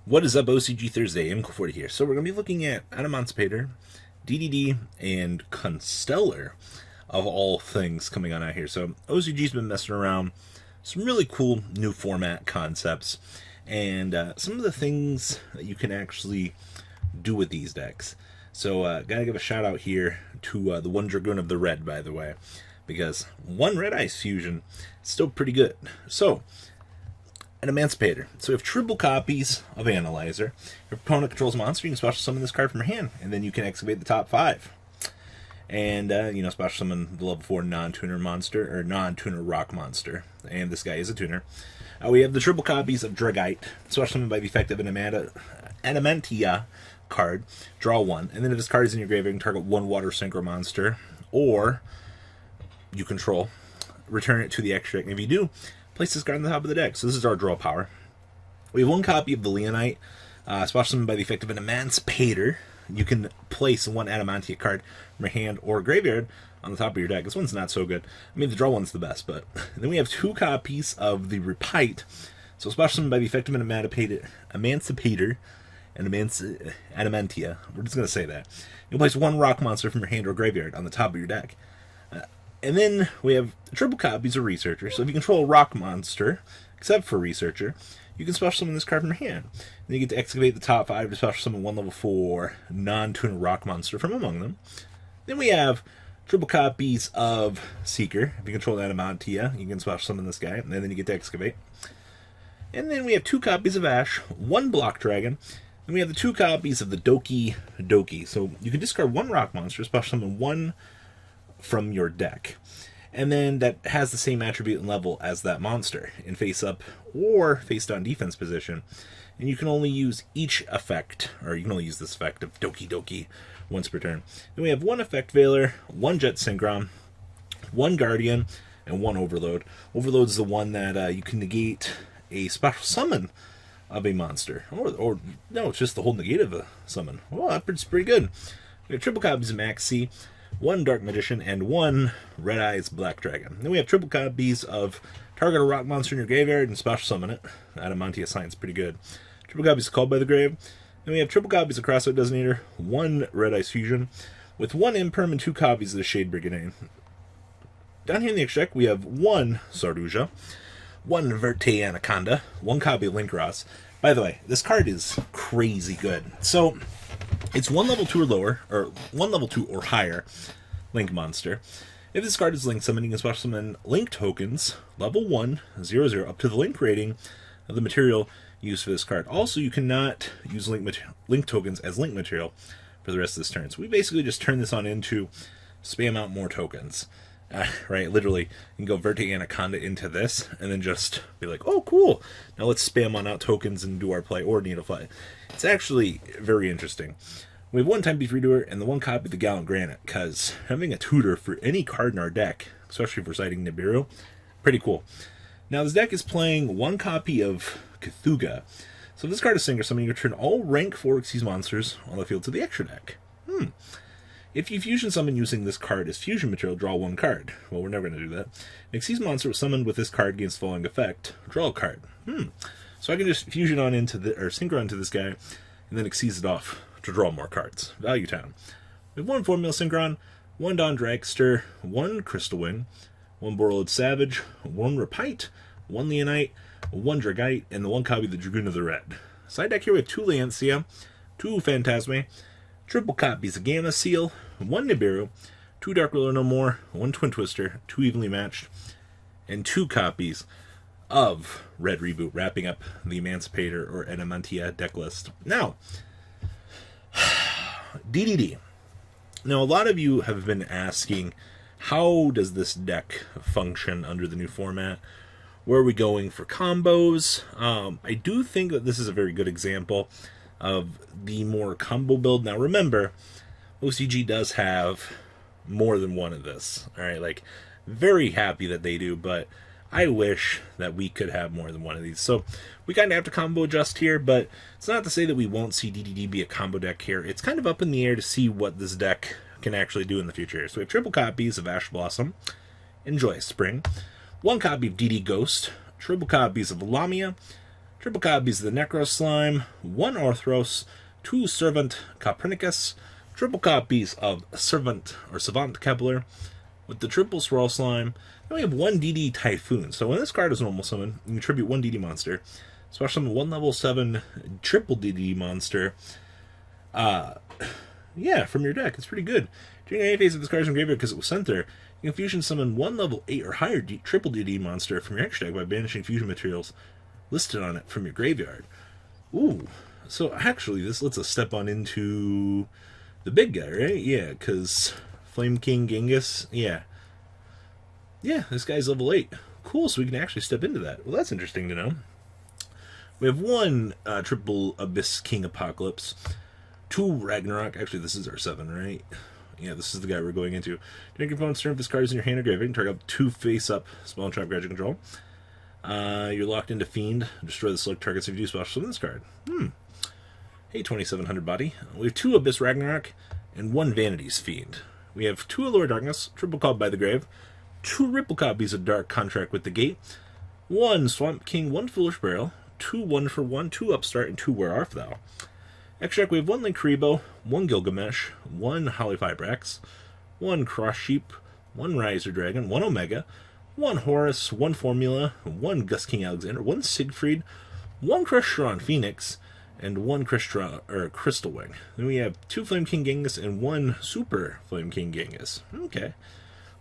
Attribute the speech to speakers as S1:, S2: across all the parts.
S1: What is up, OCG Thursday? MCO40 here. So we're going to be looking at Adamancipator, DDD, and Constellar, of all things, coming on out here. So OCG's been messing around some really cool new format concepts, and some of the things that you can actually do with these decks. So gotta give a shout out here to the one Dragoon of the Red, by the way, because one Red Ice Fusion is still pretty good. So Adamancipator. So we have triple copies of Analyzer. Your opponent controls a monster, you can special summon this card from your hand, and then you can excavate the top 5. And, special summon the level 4 non-tuner monster, or non-tuner rock monster. And this guy is a tuner. We have the triple copies of Dragite, special summoned by the effect of an Adamantia card. Draw 1. And then if this card is in your graveyard, you can target one water synchro monster, or you control, return it to the extra deck. And if you do, place this card on the top of the deck. So this is our draw power. We have one copy of the Leonite, special summoned by the effect of an Adamancipator. You can place one Adamantia card from your hand or graveyard on the top of your deck. This one's not so good. I mean, the draw one's the best, but then we have two copies of the Repite. So special summoned by the effect of an Emancipator and Adamantia. We're just going to say that. You can place one rock monster from your hand or graveyard on the top of your deck. And then we have triple copies of Researcher. So if you control a rock monster, except for Researcher, you can special summon this card from your hand. Then you get to excavate the top 5 to special summon one level 4 non-tuner rock monster from among them. Then we have triple copies of Seeker. If you control Adamantia, you can special summon this guy, and then you get to excavate. And then we have 2 copies of Ash, 1 Block Dragon, and we have the 2 copies of the Doki. So you can discard 1 rock monster, special summon 1 from your deck, and then that has the same attribute and level as that monster in face up or face down defense position, and you can only use each effect, or you can only use this effect of Doki once per turn. Then we have 1 Effect Veiler, 1 Jet Synchron, 1 Guardian, and 1 Overload. Overload is the one that you can negate a special summon of a monster, or no, it's just the whole negate of a summon. Well, that's pretty good. We have triple copies of Maxi, 1 Dark Magician, and 1 Red Eyes Black Dragon. Then we have triple copies of target a rock monster in your graveyard and special summon it. Adamantia Science, pretty good. Triple copies of Called by the Grave. Then we have triple copies of Crossout Designator, 1 Red Ice Fusion, with 1 Imperm and 2 copies of the Shade Brigade. Down here in the extra deck, we have 1 Sarduja, 1 Verte Anaconda, 1 copy of Linkross. By the way, this card is crazy good. So it's 1 level 2 or lower, or 1 level 2 or higher Link monster. If this card is Link summoned, you can special summon Link tokens, level 1, 0/0, up to the Link rating of the material used for this card. Also, you cannot use Link tokens as Link material for the rest of this turn. So we basically just turn this on into spam out more tokens. Right, literally, you can go Verte Anaconda into this, and then just be like, oh, cool, now let's spam on out tokens and do our play, or Needlefly. It's actually very interesting. We have 1 Time Beef Redoer and the 1 copy of the Gallant Granite, because having a tutor for any card in our deck, especially for citing Nibiru, pretty cool. Now, this deck is playing 1 copy of Cthulhu. So if this card is Singer Summon, you return all rank 4 Xyz monsters on the field to the extra deck. If you fusion summon using this card as fusion material, draw 1 card. Well, we're never going to do that. An Xyz monster was summoned with this card gains following effect. Draw a card. So I can just fusion on into or synchro into this guy, and then Xyz it off to draw more cards. Value Town. We have 1 Formula Synchron, 1 Dawn Dragster, 1 Crystal Wing, 1 Borrowed Savage, 1 Repite, 1 Leonite, 1 Dragite, and the 1 copy of the Dragoon of the Red. Side deck here we have 2 Lancia, 2 Phantasme, triple copies of Gamma Seal, 1 Nibiru, 2 Dark Ruler No More, 1 Twin Twister, 2 Evenly Matched, and 2 copies of Red Reboot, wrapping up the Emancipator or Adamantia deck list. Now, DDD. Now, a lot of you have been asking, how does this deck function under the new format? Where are we going for combos? I do think that this is a very good example of the more combo build. Now, remember, OCG does have more than one of this. All right, like, very happy that they do, but I wish that we could have more than one of these. So we kind of have to combo adjust here, but it's not to say that we won't see DDD be a combo deck here. It's kind of up in the air to see what this deck can actually do in the future. So we have triple copies of Ash Blossom, Enjoy Spring, one copy of DD Ghost, triple copies of Lamia, triple copies of the Necro Slime, one Orthros, two Servant Copernicus, triple copies of Servant or Savant Kepler, with the triple Swirl Slime. Then we have one DD Typhoon. So when this card is normal summon, you contribute one DD monster. Special summon one level 7 triple DD monster. Yeah, from your deck. It's pretty good. During any phase of this card's in graveyard because it was sent there, you can fusion summon one level 8 or higher triple DD monster from your extra deck by banishing fusion materials listed on it from your graveyard. Ooh. So actually, this lets us step on into the big guy, right? Yeah, because Flame King Genghis, yeah. Yeah, this guy's level 8. Cool, so we can actually step into that. Well, that's interesting to know. We have one triple Abyss King Apocalypse, two Ragnarok. Actually, this is our 7, right? Yeah, this is the guy we're going into. During your opponent's turn, if this card is in your hand or graveyard, target up 2 face-up spell and trap graduate control. You're locked into Fiend. Destroy the select targets if you do special summon this card. Hey, 2700 body. We have 2 Abyss Ragnarok and 1 Vanity's Fiend. We have 2 Allure Darkness, triple Called by the Grave, 2 Ripple copies of Dark Contract with the Gate, 1 Swamp King, 1 Foolish Burial, 2 1-for-1, 2 Upstart, and 2 Where Art Thou. Extra deck, we have 1 Linkuriboh, 1 Gilgamesh, 1 Holly Fibrax, 1 Cross Sheep, 1 Riser Dragon, 1 Omega, 1 Horus, 1 Formula, 1 Gus King Alexander, 1 Siegfried, 1 Crystron Phoenix, and 1 Crystal Wing. Then we have 2 Flame King Genghis and 1 Super Flame King Genghis. Okay.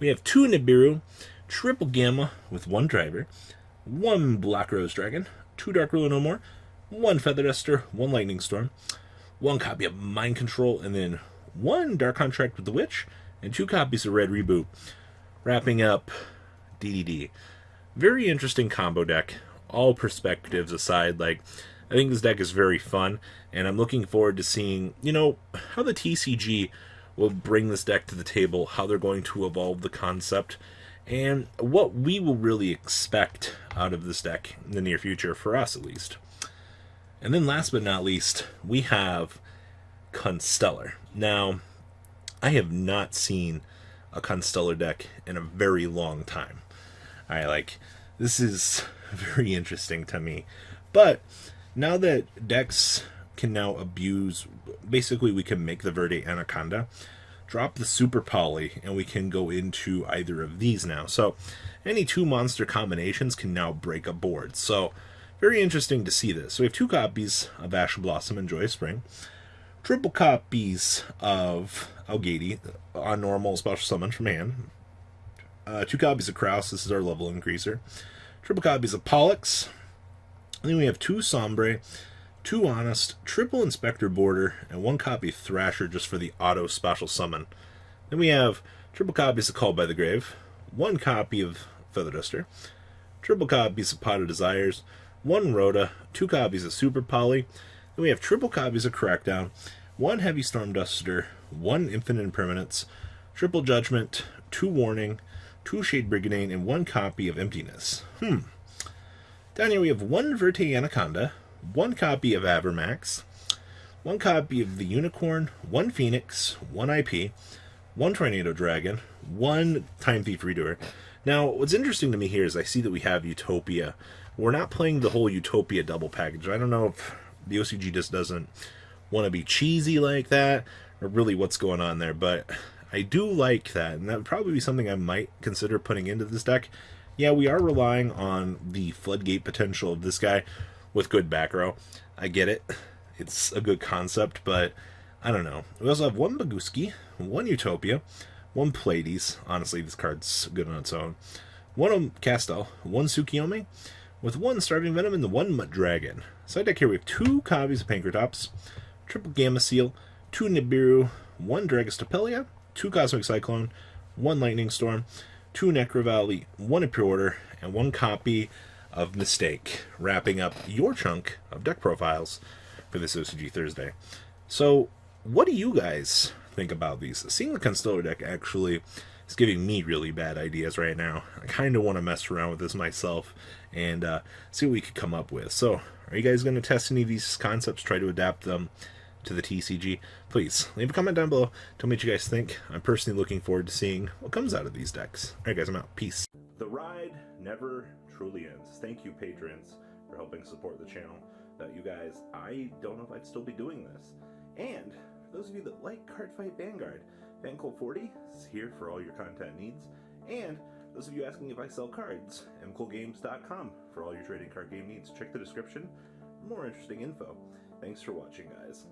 S1: We have 2 Nibiru, triple Gamma with 1 Driver, 1 Black Rose Dragon, 2 Dark Ruler No More, 1 Feather Duster, 1 Lightning Storm, 1 copy of Mind Control, and then 1 Dark Contract with the Witch, and 2 copies of Red Reboot. Wrapping up DDD. Very interesting combo deck. All perspectives aside, like, I think this deck is very fun, and I'm looking forward to seeing, you know, how the TCG will bring this deck to the table, how they're going to evolve the concept, and what we will really expect out of this deck in the near future, for us at least. And then last but not least, we have Constellar. Now, I have not seen a Constellar deck in a very long time. This is very interesting to me. But now that decks can now abuse, basically we can make the Verde Anaconda, drop the Super Poly, and we can go into either of these now. So any 2 monster combinations can now break a board. So very interesting to see this. So we have 2 copies of Ash Blossom and Joyous Spring, triple copies of Algady on normal special summon from hand, 2 copies of Kraus, this is our level increaser, triple copies of Pollux, and then we have 2 Sombre, 2 Honest, triple Inspector Border, and 1 copy of Thrasher just for the auto special summon. Then we have triple copies of Called by the Grave, 1 copy of Feather Duster, triple copies of Pot of Desires, 1 Rhoda, 2 copies of Super Poly. Then we have triple copies of Crackdown, 1 Heavy Storm Duster, 1 Infinite Impermanence, triple Judgment, 2 Warning, 2 Shade Brigandine, and 1 copy of Emptiness. Down here we have 1 Verte Anaconda, 1 copy of Avermax, 1 copy of the Unicorn, 1 Phoenix, 1 IP, 1 Tornado Dragon, 1 Time Thief Redoer. Now, what's interesting to me here is I see that we have Utopia. We're not playing the whole Utopia double package. I don't know if the OCG just doesn't want to be cheesy like that, or really what's going on there, but I do like that, and that would probably be something I might consider putting into this deck. Yeah, we are relying on the floodgate potential of this guy with good back row. I get it. It's a good concept, but I don't know. We also have 1 Baguski, 1 Utopia, 1 Pleiades. Honestly, this card's good on its own. 1 Castel, 1 Tsukiyomi, with 1 Starving Venom and the 1 Mutt Dragon. Side deck here we have 2 copies of Pankratops, triple Gamma Seal, 2 Nibiru, 1 Dragostapelia, 2 Cosmic Cyclone, 1 Lightning Storm, 2 Necrovalley, 1 Impure Order, and 1 copy of Mistake, wrapping up your chunk of deck profiles for this OCG Thursday. So, what do you guys think about these? Seeing the Constellar deck actually is giving me really bad ideas right now. I kind of want to mess around with this myself and see what we could come up with. So, are you guys going to test any of these concepts, try to adapt them to the TCG? Please leave a comment down below. Tell me what you guys think. I'm personally looking forward to seeing what comes out of these decks. Alright guys, I'm out. Peace. The ride never truly ends. Thank you, patrons, for helping support the channel. Without you guys, I don't know if I'd still be doing this. And for those of you that like Cardfight Vanguard, FanCool40 is here for all your content needs. And those of you asking if I sell cards, mcoolgames.com for all your trading card game needs. Check the description for more interesting info. Thanks for watching, guys.